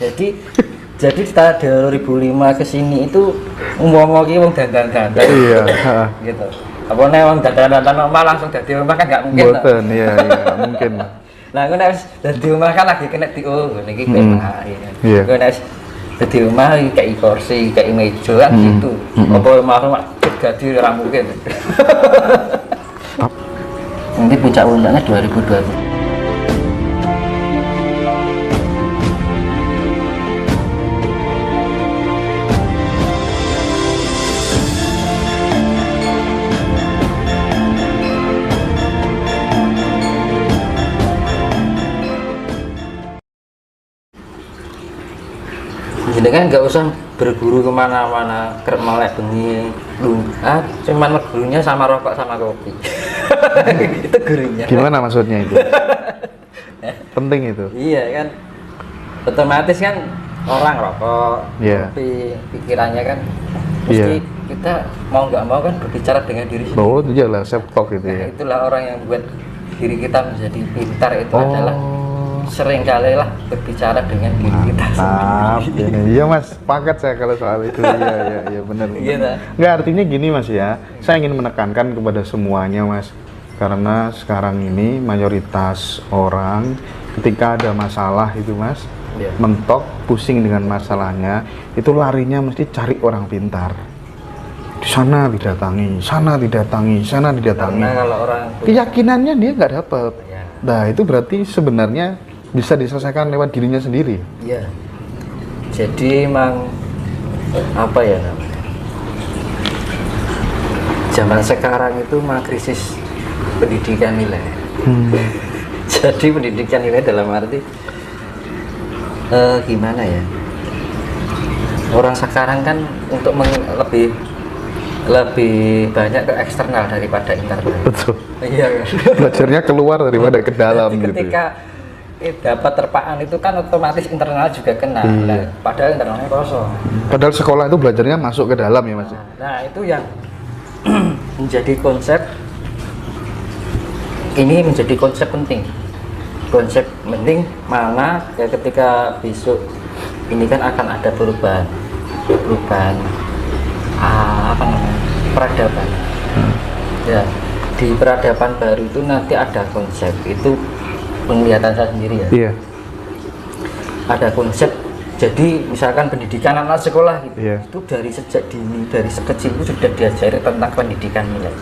Jadi setelah 2005 ke sini itu umpama ki wong dandan-dandan. Iya, Gitu. Apa nek wong dandan-dandan normal langsung dadi omah kan gak mungkin. boten, iya, mungkin. Nah, aku nek dadi omah kan lagi kena ngene iki penak. Iya. Aku nek dadi omah kayak kursi, kayak meja kan gitu. Apa omah dadi ora mungkin. Nanti puncak undangnya 2020. Jadi kan nggak usah berburu kemana-mana, kerep melek bengi lu, cuman gurunya sama rokok sama kopi. Itu gurunya. Gimana maksudnya itu? Penting itu. Iya kan, otomatis kan orang rokok, kopi, pikirannya kan mesti kita mau nggak mau kan berbicara dengan diri sendiri. Oh, itu jelas self talk itu ya. Itulah orang yang buat diri kita menjadi pintar itu adalah sering kali lah berbicara dengan diri kita sendiri. Iya mas, sepakat saya kalau soal itu. Iya benar. Iya, nggak, artinya gini mas ya, saya ingin menekankan kepada semuanya mas, karena sekarang ini mayoritas orang ketika ada masalah itu mas, mentok, pusing dengan masalahnya, itu larinya mesti cari orang pintar. Di sana didatangi, sana didatangi, sana didatangi. Karena kalau orang keyakinannya dia nggak dapat. Nah itu berarti sebenarnya bisa diselesaikan lewat dirinya sendiri. Iya. Jadi emang apa ya namanya? Zaman sekarang itu mah krisis pendidikan nilai. Jadi pendidikan nilai dalam arti gimana ya? Orang sekarang kan untuk lebih banyak ke eksternal daripada internal. Betul. Iya kan? Belajarnya keluar daripada ke dalam gitu. Ketika dapat terpaan itu kan otomatis internal juga kena. Nah, padahal internalnya kosong. Padahal sekolah itu belajarnya masuk ke dalam ya mas. Nah itu yang menjadi konsep. Ini menjadi konsep penting. Konsep penting mana ya ketika besok ini kan akan ada perubahan apa namanya, peradaban. Ya, di peradaban baru itu nanti ada konsep, itu penglihatan saya sendiri ya. Iya. Ada konsep, jadi misalkan pendidikan anak sekolah gitu, itu dari sejak dini, dari sekecil itu sudah diajari tentang pendidikan nilai.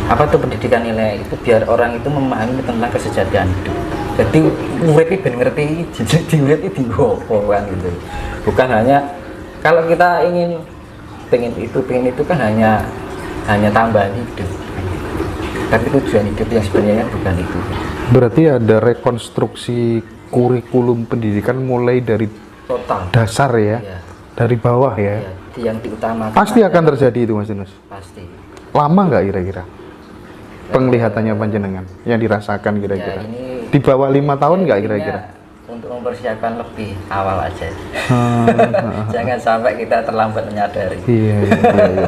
Apa tuh pendidikan nilai? Itu biar orang itu memahami tentang kesejahteraan hidup. Jadi muridnya ben ngerti, jadi murid itu kan gitu. Bukan hanya kalau kita pengen itu kan hanya tambahan hidup. Tapi tujuan hidup yang sebenarnya bukan itu. Berarti ada rekonstruksi kurikulum pendidikan mulai dari total dasar ya, dari bawah ya. Yang diutamakan. Pasti akan terjadi itu mas Yunus. Pasti. Lama nggak kira-kira? Penglihatannya panjenengan yang dirasakan kira-kira? Di bawah 5 tahun nggak kira-kira? Untuk mempersiapkan lebih awal aja. Jangan sampai kita terlambat menyadari. Iya,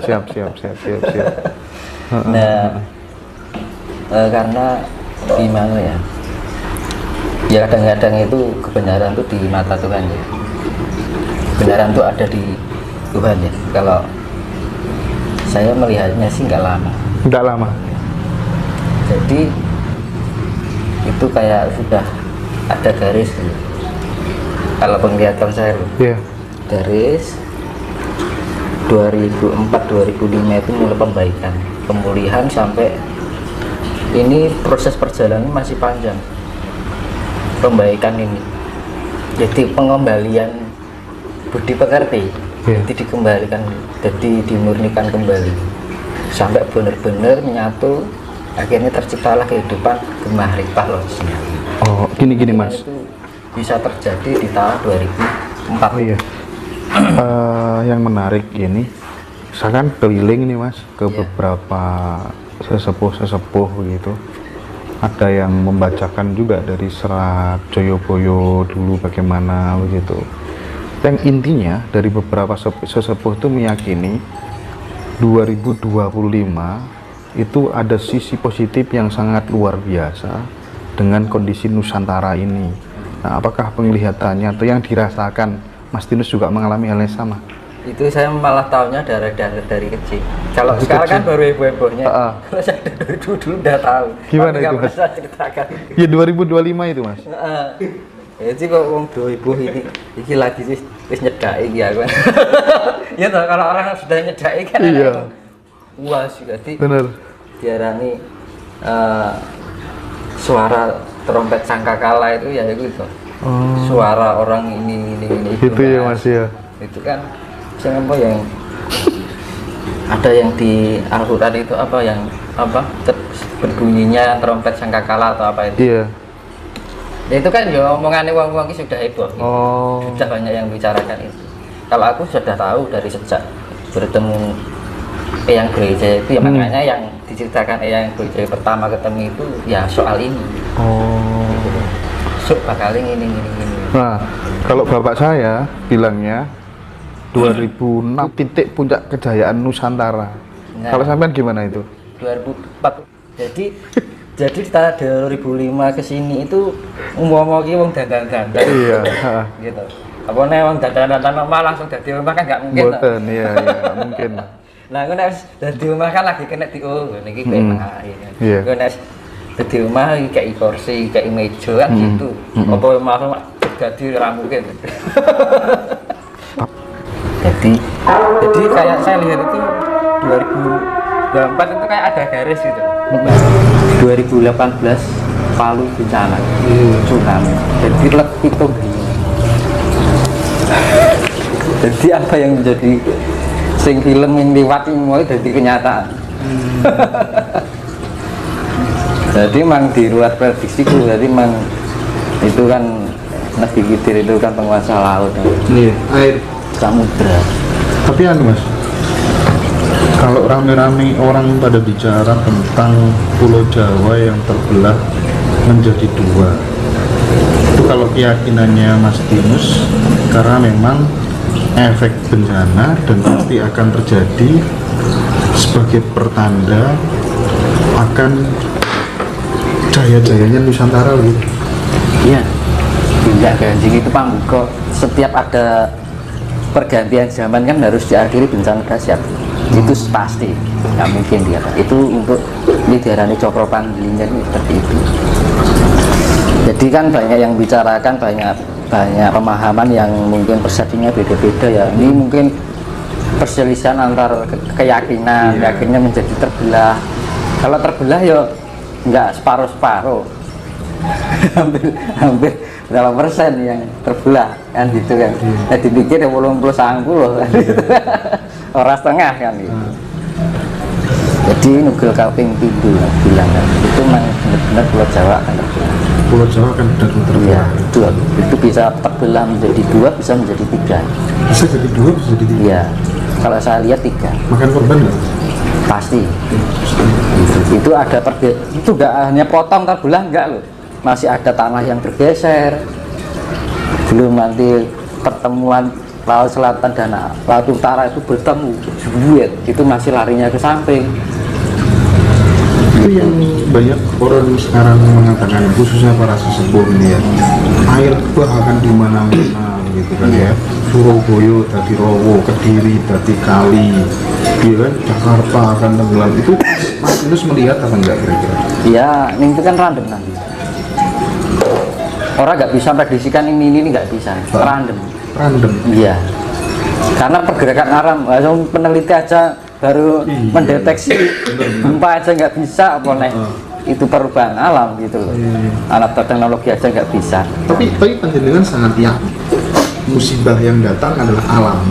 siap. Nah, karena gimana ya? Ya kadang-kadang itu kebenaran itu di mata Tuhan ya. Kebenaran itu ada di Tuhan ya. Kalau saya melihatnya sih nggak lama. Nggak lama. Jadi itu kayak sudah ada garis dulu. Kalau penglihatan saya garis 2004-2005 itu mulai perbaikan, pemulihan sampai ini proses perjalanan masih panjang. Pembaikan ini, jadi pengembalian budi pekerti, jadi dikembalikan, jadi dimurnikan kembali sampai benar-benar menyatu. Akhirnya terciptalah kehidupan gemaripah logisnya. Oh, gini mas. Itu bisa terjadi di tahun 2004. Oh iya. Yang menarik ini, saya kan keliling nih mas ke beberapa sesepuh gitu. Ada yang membacakan juga dari serat Joyoboyo dulu bagaimana begitu. Yang intinya dari beberapa sesepuh itu meyakini 2025 itu ada sisi positif yang sangat luar biasa dengan kondisi Nusantara ini. Nah, apakah penglihatannya atau yang dirasakan Mas Tinus juga mengalami hal yang sama? Itu saya malah tahunya dari kecil. Kalau Dari sekarang kecil? kan baru heboh-hebohnya. Kalau saya dari dulu udah tahu. Gimana tapi itu, nggak Mas? pernah ceritakan. Ya 2025 itu, Mas. Jadi kok wong ibu ini lagi wis nyedaki iki aku. Ya toh, kalau orang sudah nyedaki kan Iya. Puas jadi Bener. diarani suara trompet sangkakala itu ya itu. Oh. Suara orang ini Itu ya, Mas ya. Itu kan saya apa yang ada yang di Al-Qur'an itu apa yang berbunyinya trompet sangkakala atau apa itu. Iya. Ya itu kan ya omongannya wong-wong ini sudah heboh. Gitu. Oh. Sudah banyak yang bicarakan itu. Kalau aku sudah tahu dari sejak bertemu Eyang Gereja itu ya makanya yang diceritakan Eyang Gereja pertama ketemu itu ya soal ini. Oh. Sok bakal ini. Nah, kalau bapak saya bilangnya 2006 titik puncak kejayaan Nusantara. Nah. Kalau sampean gimana itu? 2004. Jadi kita 2005 ke sini itu umum-umum wong dandan-dandan. Iya, Gitu. Apa nek wong dandan-dandan malah langsung dadi omah kan nggak mungkin. Boten, iya, nggak mungkin. Nah, aku nek dadi omah kan lagi kena niki kayak mengahi. Iya. Aku nek dadi omah iki kayak kursi, kayak meja kan gitu. Apa omah dadi ra mungkin. jadi kayak saya lihat itu 2024 itu kayak ada garis gitu. 2018 Palu bencana tsunami jadi itu jadi apa yang menjadi sing film yang lewat ini mulai jadi kenyataan. Jadi memang di luar prediksiku, jadi memang itu kan Nabi Khidir itu kan penguasa laut, Air samudra. Tapi Mas, kalau rame-rame orang pada bicara tentang Pulau Jawa yang terbelah menjadi dua, itu kalau keyakinannya Mas Tinus, karena memang efek bencana dan pasti akan terjadi sebagai pertanda akan jaya-jayanya Nusantara gitu. Iya, tidak ganjing itu pambuka. Setiap ada pergantian zaman kan harus diakhiri bencana dahsyat. Itu pasti, nggak mungkin dia. Itu untuk diarani cokro panggilnya seperti itu. Jadi kan banyak yang bicarakan, banyak pemahaman yang mungkin persepsinya beda-beda ya. Ini mungkin perselisihan antar keyakinan, yakinnya menjadi terbelah. Kalau terbelah ya nggak separuh-separuh. hampir berapa persen yang terbelah kan gitu kan. Nah, dipikir ya 80-90 kan. Orang setengah kan gitu. Jadi nugel kaping pintu bilang kan itu memang benar-benar Pulau Jawa akan terbelah. Pulau Jawa akan benar-benar terbelah. Ya, itu bisa terbelah menjadi dua, bisa menjadi tiga. Bisa jadi dua, bisa jadi tiga. Iya, kalau saya lihat tiga. Makan korban nggak? Pasti. Itu ada itu nggak hanya potong terbelah enggak loh. Masih ada tanah yang bergeser. Belum nanti pertemuan laut selatan dan laut utara itu bertemu, duet, itu masih larinya ke samping. Itu yang banyak orang sekarang mengatakan, khususnya para sesepuh ini ya, air bah akan di mana-mana gitu kan ya. Surabaya tadi Rowo, Kediri tadi Kali, ya kan, Jakarta akan tenggelam. Itu Mas Tinus melihat apa enggak kira-kira? Ya, ini itu kan random nanti. Orang nggak bisa prediksikan ini nggak bisa, random. Iya, karena pergerakan alam, peneliti aja baru mendeteksi gempa aja nggak bisa, boleh itu perubahan alam gitu loh. Alat teknologi aja nggak bisa. Tapi panjenengan sangat yakin musibah yang datang adalah alam.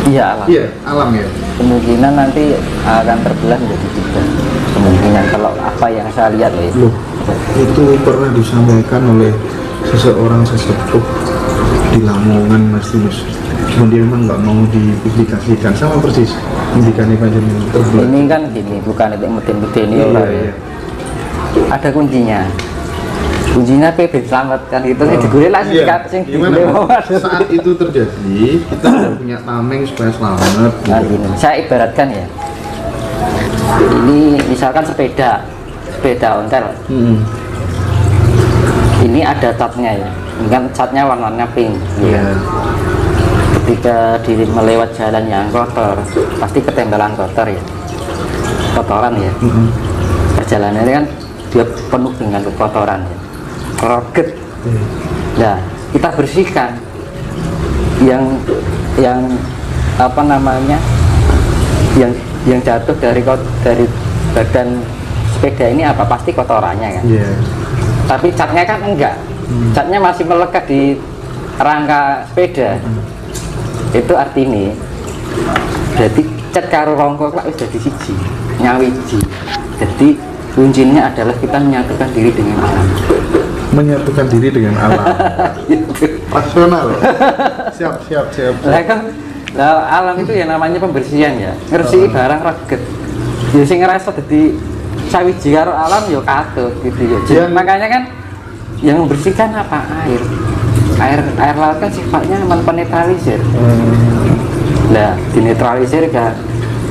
Iya, alam. Iya, alam ya. Kemungkinan nanti akan terbelah menjadi tiga. Kemungkinan kalau apa yang saya lihat loh. Loh, itu pernah disampaikan oleh seseorang sesepuh di Lamongan, Mas Tinus. Cuma dia memang nggak mau dipublikasikan, sama persis indikannya panjenengan terbelah. Ini kan gini, bukan itu metin-metin ini Iya. Ada kuncinya. Kuncinya PB selamatkan itu sih digulai lah sing saat itu terjadi kita udah punya tameng supaya selamat gitu. Nah, gini, saya ibaratkan ya, ini misalkan sepeda ontel, ini ada tapnya ya. Kan catnya warnanya pink. Iya. Ketika diri melewat jalan yang kotor, pasti ketempelan kotor ya, kotoran ya. Perjalanan ini kan dia penuh dengan kotoran ya, roget. Nah, kita bersihkan yang apa namanya, yang jatuh dari badan sepeda ini apa, pasti kotorannya kan. Tapi catnya kan enggak, catnya masih melekat di rangka sepeda. Itu artinya jadi cat karo rongko kok wis dadi siji, nyawiji. Jadi kuncinya adalah kita menyatukan diri dengan alam. Menyatukan diri dengan alam. Rasional. Siap. Lah alam itu ya namanya pembersihan ya. Ngresihi barang reget. Ya sing ngerasa dadi sawiji karo alam ya katut gitu ya. Jadi makanya kan yang membersihkan apa? Air laut kan sifatnya menetralisir. Nah, dinetralisir kan.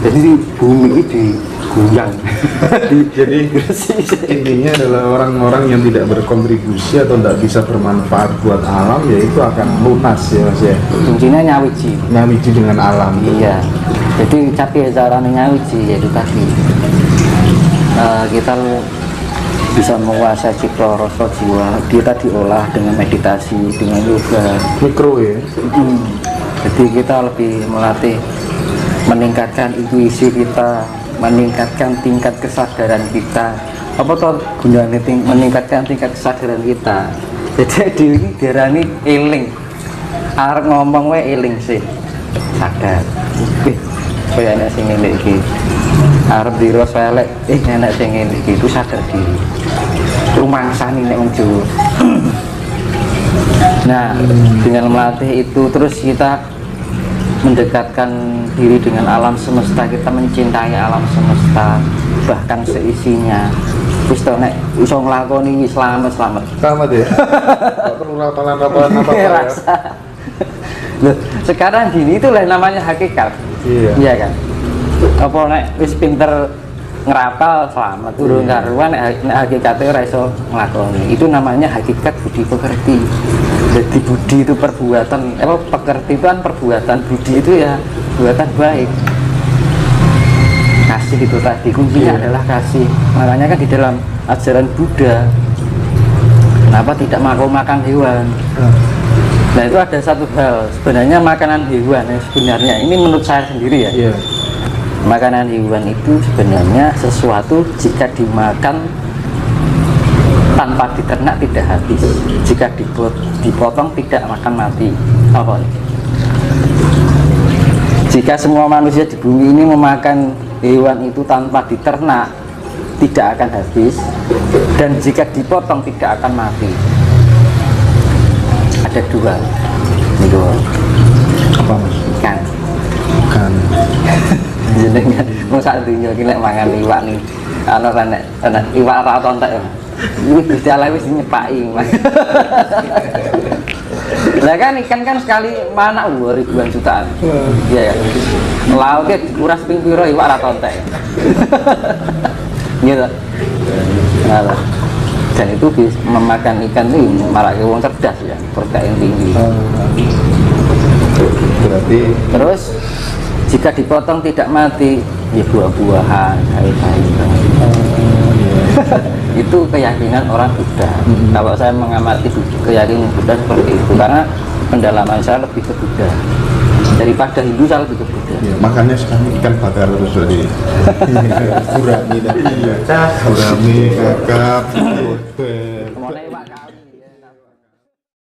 Jadi bumi itu digoyang. Jadi intinya adalah orang-orang yang tidak berkontribusi atau tidak bisa bermanfaat buat alam, ya itu akan lunas ya Mas ya. Kuncinya nyawiji dengan alam. Iya. Jadi tapi caranya nyawiji yaitu tadi kita bisa menguasai cipta rasa jiwa, kita diolah dengan meditasi, dengan yoga Mikro ya. Jadi kita lebih melatih, meningkatkan intuisi kita, meningkatkan tingkat kesadaran kita. Apa tuh gunanya meningkatkan tingkat kesadaran kita? Jadi ini diarani eling. Arep ngomong wae eling sih, sadar. Kaya enak sing ngene iki. Arep diros elek, enak sing ngene iki, itu sadar diri. Rumangsani nek wong Jawa. Nah, dengan melatih itu terus kita mendekatkan diri dengan alam semesta, kita mencintai alam semesta bahkan seisinya. Terus to nek iso nglakoni wis selamat Ya. Enggak perlu rapalan apa ya. Loh, sekarang gini itulah namanya hakikat. Iya kan? Apa nek wis pinter ngerapal selamat urung karuan, nek hakikate ora iso nglakoni. Itu namanya hakikat budi pekerti. Jadi budi itu perbuatan, pekerti itu kan perbuatan, budi itu ya perbuatan baik. Kasih itu tadi kuncinya adalah kasih. Makanya kan di dalam ajaran Buddha, kenapa tidak makan hewan? Nah itu ada satu hal, sebenarnya makanan hewan yang sebenarnya ini menurut saya sendiri ya. Makanan hewan itu sebenarnya sesuatu jika dimakan tanpa diternak tidak habis, jika dipotong tidak akan mati. Apa? Jika semua manusia di bumi ini memakan hewan itu tanpa diternak tidak akan habis, dan jika dipotong tidak akan mati. Ada dua. Apa Mas? Ikan. Jenengan mau sak dunya iki nek mangan iwak nih. Ana iwak ra tontek. Ini Gusti Allah wis nyepaki, Mas. Lah kan ikan kan sekali mana ribuan jutaan. Iya ya. Lautnya dikuras ping pira iwak ra tontek. Gitu. Nah, dan itu memakan ikan itu malah wong cerdas ya, protein tinggi. Berarti terus jika dipotong tidak mati, ya buah-buahan, sayur-sayuran. Itu keyakinan orang Buddha. Kalau saya mengamati keyakinan Buddha seperti itu, karena pendalaman saya lebih ke Buddha daripada Hindu, saya lebih ke Buddha. Ya, makanya sekarang ikan bakar terus tadi. Gurami tadi. Gurami, kakap.